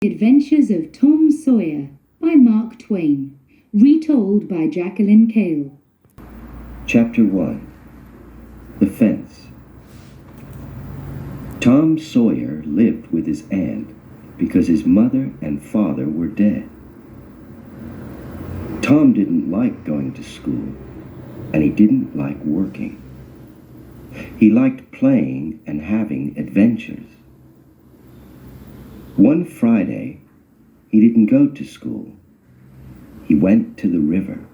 The Adventures of Tom Sawyer by Mark Twain, retold by Jacqueline Cale. Chapter 1. The Fence. Tom Sawyer lived with his aunt because his mother and father were dead. Tom didn't like going to school, and he didn't like working. He liked playing and having adventures. One Friday, he didn't go to school. He went to the river.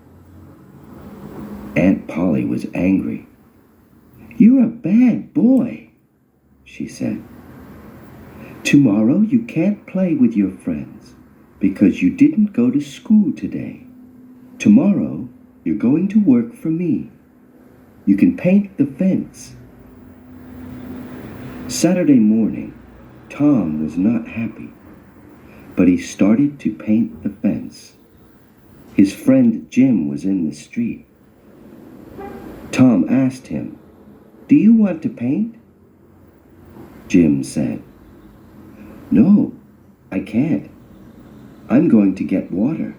Aunt Polly was angry. "You're a bad boy," she said. "Tomorrow you can't play with your friends because you didn't go to school today. Tomorrow you're going to work for me. You can paint the fence." Saturday morning, Tom was not happy, but he started to paint the fence. His friend Jim was in the street. Tom asked him, "Do you want to paint?" Jim said, "No, I can't. I'm going to get water."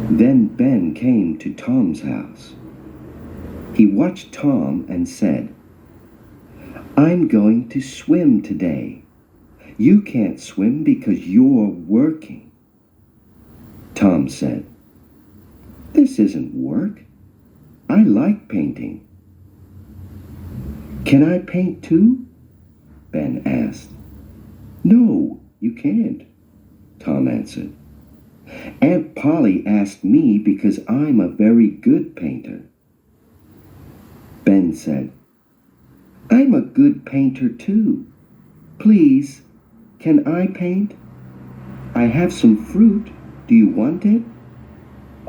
Then Ben came to Tom's house. He watched Tom and said, "I'm going to swim today. You can't swim because you're working." Tom said, "This isn't work. I like painting." "Can I paint too?" Ben asked. "No, you can't," Tom answered. "Aunt Polly asked me because I'm a very good painter." Ben said, "I'm a good painter too. Please, can I paint? I have some fruit. Do you want it?"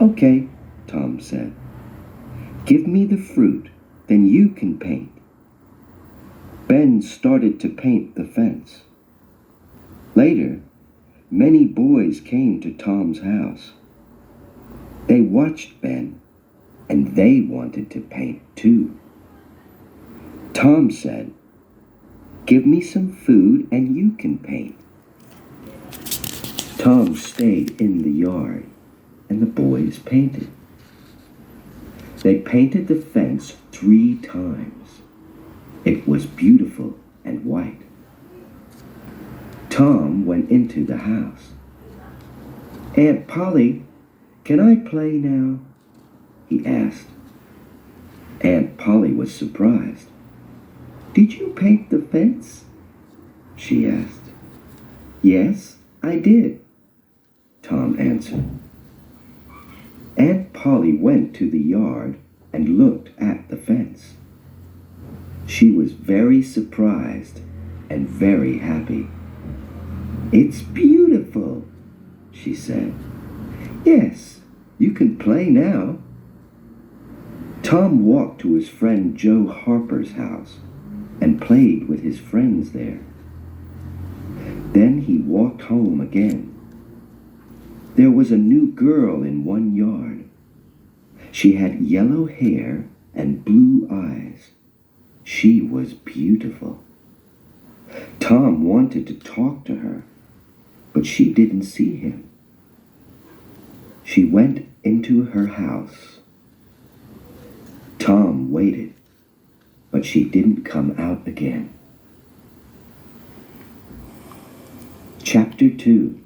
"Okay," Tom said. "Give me the fruit, then you can paint." Ben started to paint the fence. Later, many boys came to Tom's house. They watched Ben, and they wanted to paint too. Tom said, "Give me some food and you can paint." Tom stayed in the yard, and the boys painted. They painted the fence 3 times. It was beautiful and white. Tom went into the house. "Aunt Polly, can I play now?" he asked. Aunt Polly was surprised. "Did you paint the fence?" she asked. "Yes, I did," Tom answered. Aunt Polly went to the yard and looked at the fence. She was very surprised and very happy. "It's beautiful," she said. "Yes, you can play now." Tom walked to his friend Joe Harper's house and played with his friends there. Then he walked home again. There was a new girl in one yard. She had yellow hair and blue eyes. She was beautiful. Tom wanted to talk to her, but she didn't see him. She went into her house. Tom waited, but she didn't come out again. Chapter 2.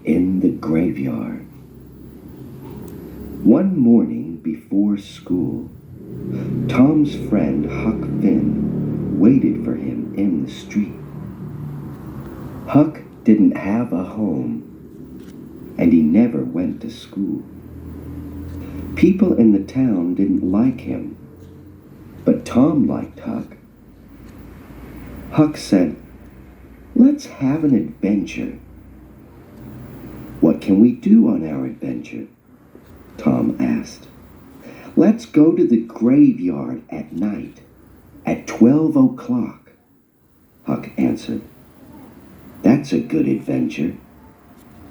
In the Graveyard. One morning before school, Tom's friend Huck Finn waited for him in the street. Huck didn't have a home, and he never went to school. People in the town didn't like him, but Tom liked Huck. Huck said, "Let's have an adventure." "What can we do on our adventure?" Tom asked. "Let's go to the graveyard at night, at 12 o'clock, Huck answered. "That's a good adventure,"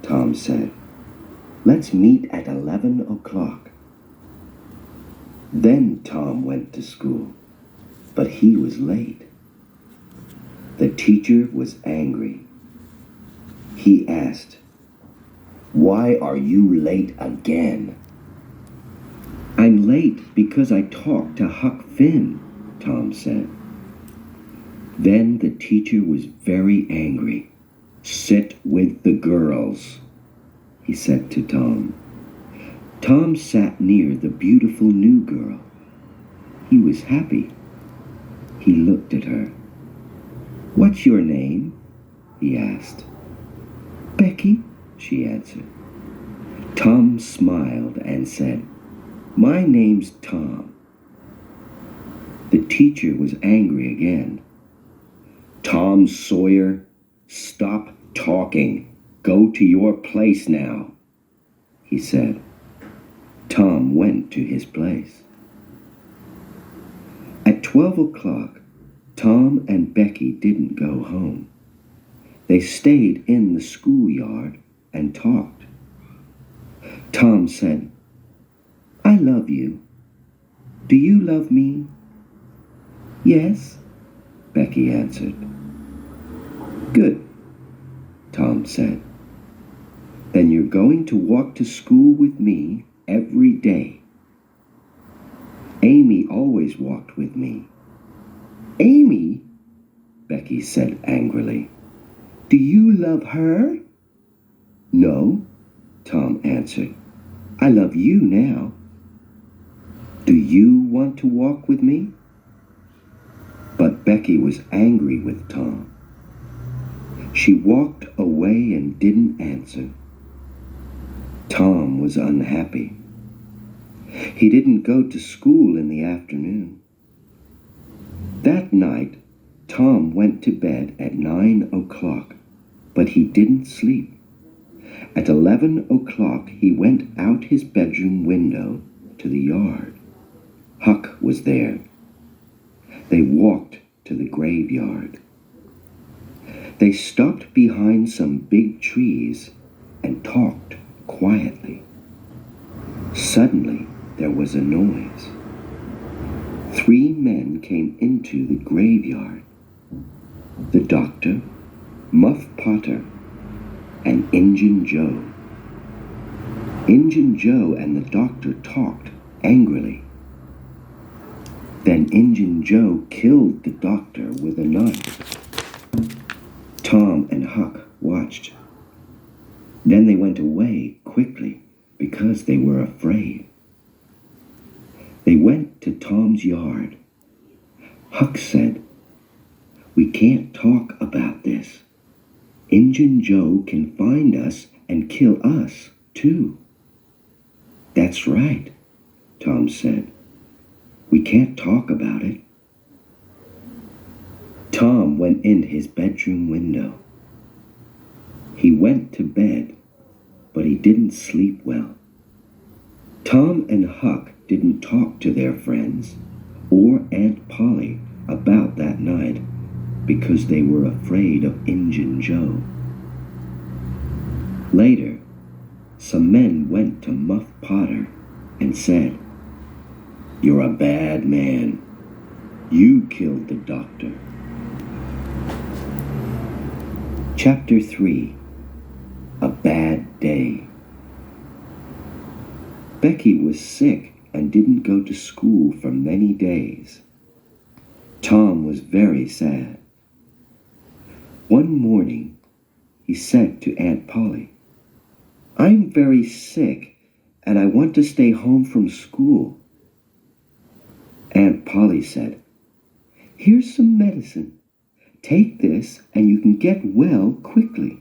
Tom said. "Let's meet at 11 o'clock. Then Tom went to school, but he was late. The teacher was angry. He asked, "Why are you late again?" "I'm late because I talked to Huck Finn," Tom said. Then the teacher was very angry. "Sit with the girls," he said to Tom. Tom sat near the beautiful new girl. He was happy. He looked at her. "What's your name?" he asked. "Becky," she answered. Tom smiled and said, "My name's Tom." The teacher was angry again. "Tom Sawyer, stop talking. Go to your place now," he said. Tom went to his place. At 12 o'clock, Tom and Becky didn't go home. They stayed in the schoolyard and talked. Tom said, "I love you. Do you love me?" "Yes," Becky answered. "Good," Tom said. "Then you're going to walk to school with me every day." "Amy always walked with me." "Amy?" Becky said angrily. "Do you love her?" "No," Tom answered. "I love you now." "Do you want to walk with me?" But Becky was angry with Tom. She walked away and didn't answer. Tom was unhappy. He didn't go to school in the afternoon. That night, Tom went to bed at 9 o'clock, but he didn't sleep. At 11 o'clock, he went out his bedroom window to the yard. Huck was there. They walked to the graveyard. They stopped behind some big trees and talked quietly. Suddenly, there was a noise. 3 men came into the graveyard. The doctor, Muff Potter, and Injun Joe. Injun Joe and the doctor talked angrily. Then Injun Joe killed the doctor with a knife. Tom and Huck watched. Then they went away quickly because they were afraid. They went to Tom's yard. Huck said, "We can't talk about this. Injun Joe can find us and kill us, too." "That's right," Tom said. "We can't talk about it." Tom went in his bedroom window. He went to bed, but he didn't sleep well. Tom and Huck didn't talk to their friends or Aunt Polly about that night because they were afraid of Injun Joe. Later, some men went to Muff Potter and said, "You're a bad man. You killed the doctor." Chapter 3. A Bad Day. Becky was sick and didn't go to school for many days. Tom was very sad. One morning, he said to Aunt Polly, "I'm very sick and I want to stay home from school." Aunt Polly said, "Here's some medicine. Take this and you can get well quickly."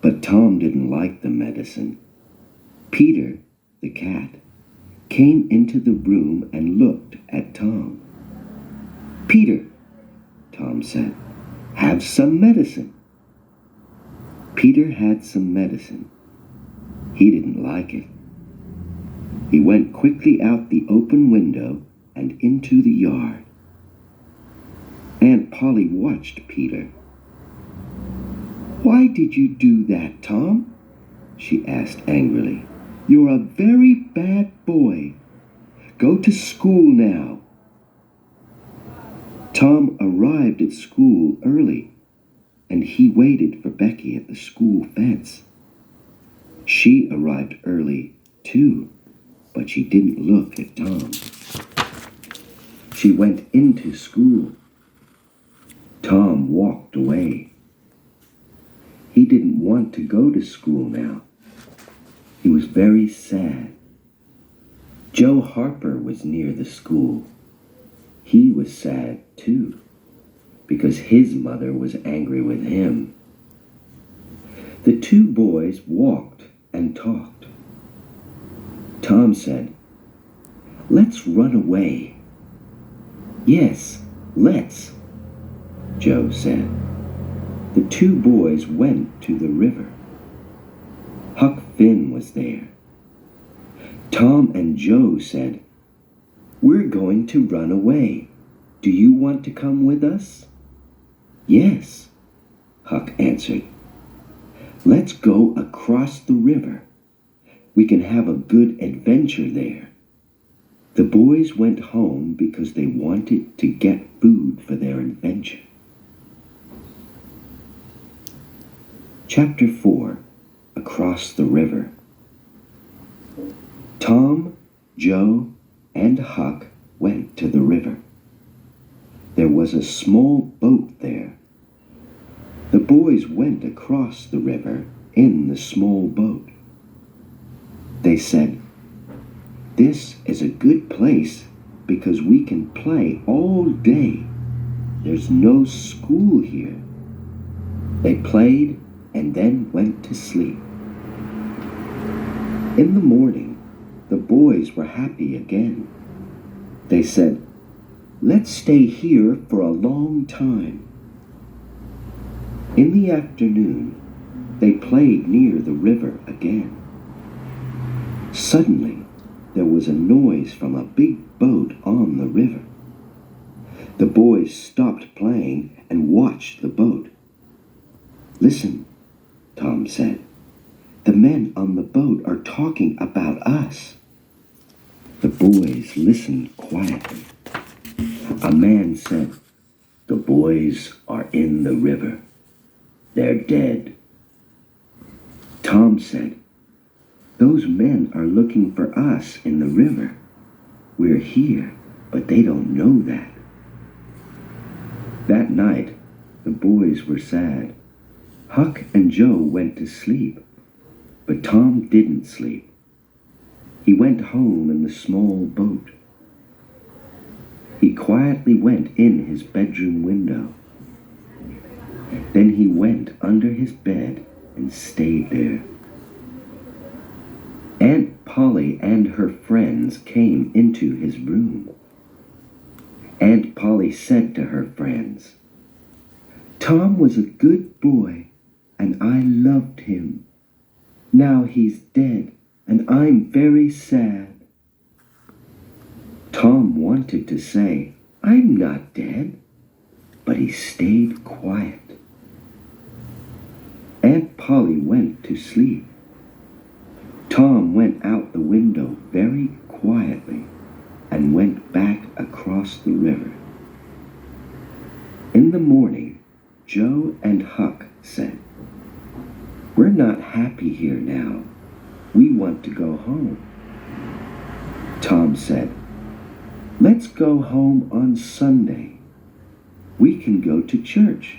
But Tom didn't like the medicine. Peter, the cat, came into the room and looked at Tom. "Peter," Tom said, "have some medicine." Peter had some medicine. He didn't like it. He went quickly out the open window and into the yard. Aunt Polly watched Peter. "Why did you do that, Tom?" she asked angrily. "You're a very bad boy. Go to school now." Tom arrived at school early and he waited for Becky at the school fence. She arrived early, too, but she didn't look at Tom. She went into school. Tom walked away. He didn't want to go to school now. He was very sad. Joe Harper was near the school. He was sad, too, because his mother was angry with him. The two boys walked and talked. Tom said, "Let's run away." "Yes, let's," Joe said. The two boys went to the river. Huck Finn was there. Tom and Joe said, "We're going to run away. Do you want to come with us?" "Yes," Huck answered. "Let's go across the river. We can have a good adventure there." The boys went home because they wanted to get food for their adventure. Chapter 4. Across the River. Tom, Joe, and Huck went to the river. There was a small boat there. The boys went across the river in the small boat. They said, "This is a good place because we can play all day. There's no school here." They played and then went to sleep. In the morning, the boys were happy again. They said, "Let's stay here for a long time." In the afternoon, they played near the river again. Suddenly, there was a noise from a big boat on the river. The boys stopped playing and watched the boat. "Listen," Tom said. "The men on the boat are talking about us." The boys listened quietly. A man said, "The boys are in the river. They're dead." Tom said, "Those men are looking for us in the river. We're here, but they don't know that." That night, the boys were sad. Huck and Joe went to sleep, but Tom didn't sleep. He went home in the small boat. He quietly went in his bedroom window. Then he went under his bed and stayed there. Aunt Polly and her friends came into his room. Aunt Polly said to her friends, "Tom was a good boy, and I loved him. Now he's dead, and I'm very sad." Tom wanted to say, "I'm not dead," but he stayed quiet. Aunt Polly went to sleep. Tom went out the window very quietly and went back across the river. In the morning, Joe and Huck said, "We're not happy here now. We want to go home." Tom said, "Let's go home on Sunday. We can go to church.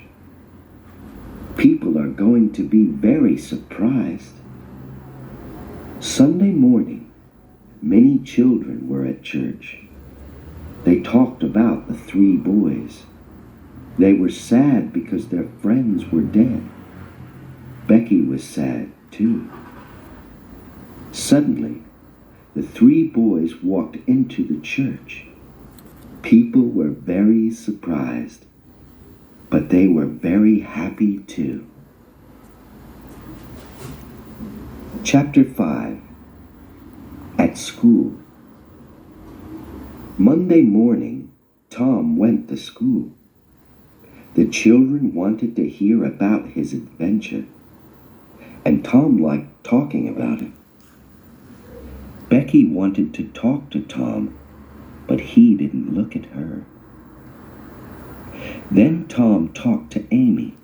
People are going to be very surprised." Sunday morning, many children were at church. They talked about the three boys. They were sad because their friends were dead. Becky was sad, too. Suddenly, the three boys walked into the church. People were very surprised, but they were very happy, too. Chapter 5. At School. Monday morning, Tom went to school. The children wanted to hear about his adventure, and Tom liked talking about it. Becky wanted to talk to Tom, but he didn't look at her. Then Tom talked to Amy,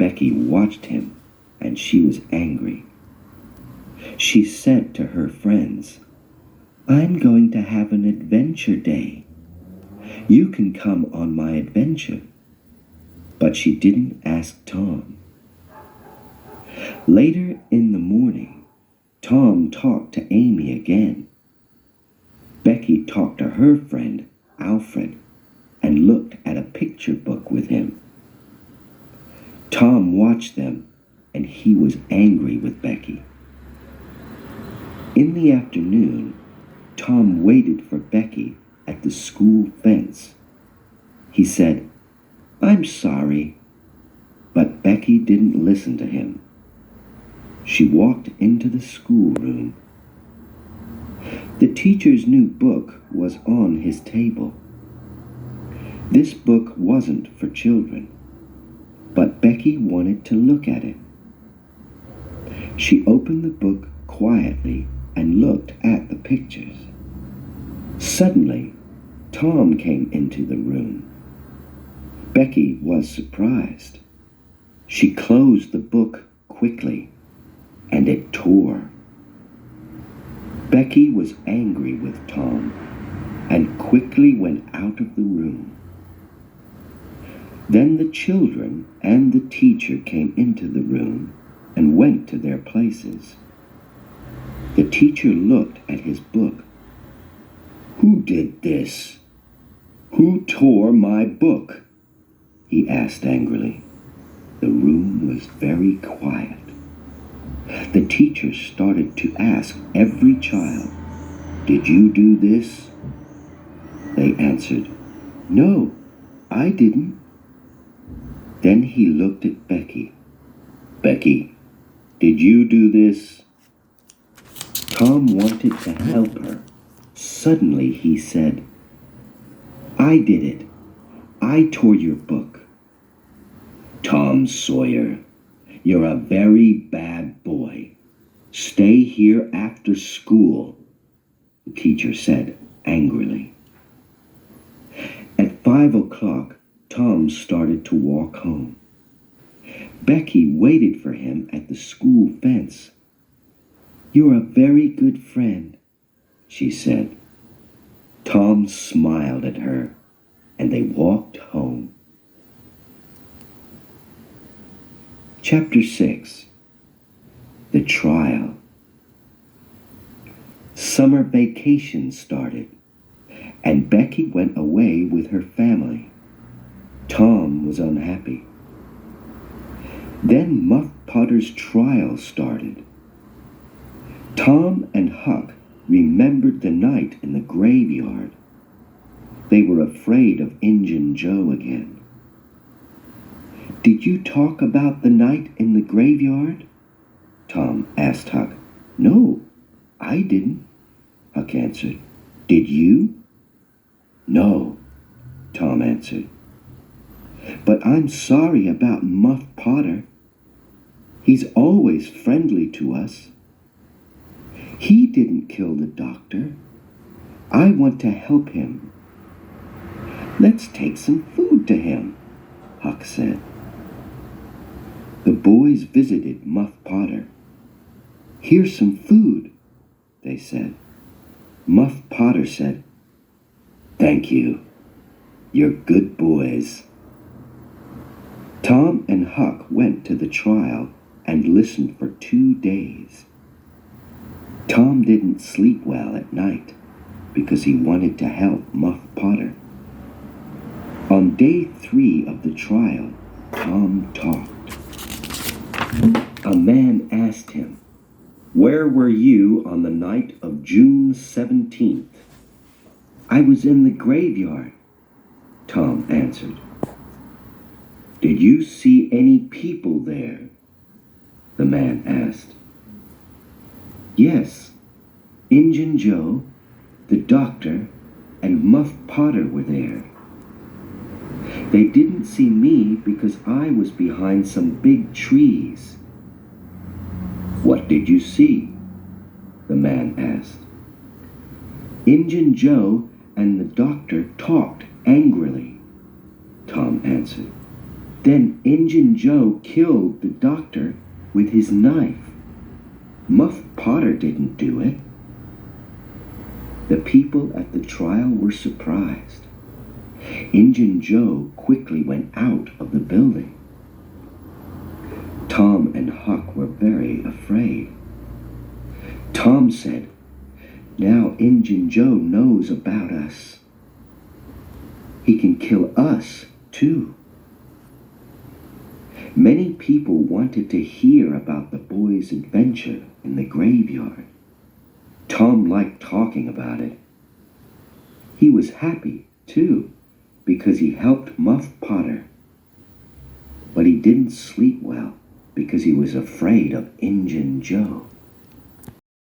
Becky watched him, and she was angry. She said to her friends, "I'm going to have an adventure day. You can come on my adventure." But she didn't ask Tom. Later in the morning, Tom talked to Amy again. Becky talked to her friend, Alfred, and looked at a picture book with him. Tom watched them, and he was angry with Becky. In the afternoon, Tom waited for Becky at the school fence. He said, "I'm sorry," but Becky didn't listen to him. She walked into the schoolroom. The teacher's new book was on his table. This book wasn't for children, but Becky wanted to look at it. She opened the book quietly and looked at the pictures. Suddenly, Tom came into the room. Becky was surprised. She closed the book quickly, and it tore. Becky was angry with Tom and quickly went out of the room. Then the children and the teacher came into the room and went to their places. The teacher looked at his book. "Who did this? Who tore my book?" he asked angrily. The room was very quiet. The teacher started to ask every child, "Did you do this?" They answered, "No, I didn't." Then he looked at Becky. "Becky, did you do this?" Tom wanted to help her. Suddenly he said, "I did it. I tore your book." "Tom Sawyer, you're a very bad boy. Stay here after school," the teacher said angrily. At 5 o'clock, Tom started to walk home. Becky waited for him at the school fence. "You're a very good friend," she said. Tom smiled at her, and they walked home. Chapter 6. The Trial. Summer vacation started, and Becky went away with her family. Tom was unhappy. Then Muff Potter's trial started. Tom and Huck remembered the night in the graveyard. They were afraid of Injun Joe again. "Did you talk about the night in the graveyard?" Tom asked Huck. "No, I didn't," Huck answered. "Did you?" "No," Tom answered. "But I'm sorry about Muff Potter. He's always friendly to us. He didn't kill the doctor. I want to help him." "Let's take some food to him," Huck said. The boys visited Muff Potter. "Here's some food," they said. Muff Potter said, "Thank you. You're good boys." Tom and Huck went to the trial and listened for 2 days. Tom didn't sleep well at night because he wanted to help Muff Potter. On day 3 of the trial, Tom talked. A man asked him, "Where were you on the night of June 17th?" "I was in the graveyard," Tom answered. "Did you see any people there?" the man asked. "Yes, Injun Joe, the doctor, and Muff Potter were there. They didn't see me because I was behind some big trees." "What did you see?" the man asked. "Injun Joe and the doctor talked angrily," Tom answered. Then Injun Joe killed the doctor with his knife. Muff Potter didn't do it. The people at the trial were surprised. Injun Joe quickly went out of the building. Tom and Huck were very afraid. Tom said, "Now Injun Joe knows about us. He can kill us, too." Many people wanted to hear about the boys' adventure in the graveyard. Tom liked talking about it. He was happy, too, because he helped Muff Potter. But he didn't sleep well because he was afraid of Injun Joe.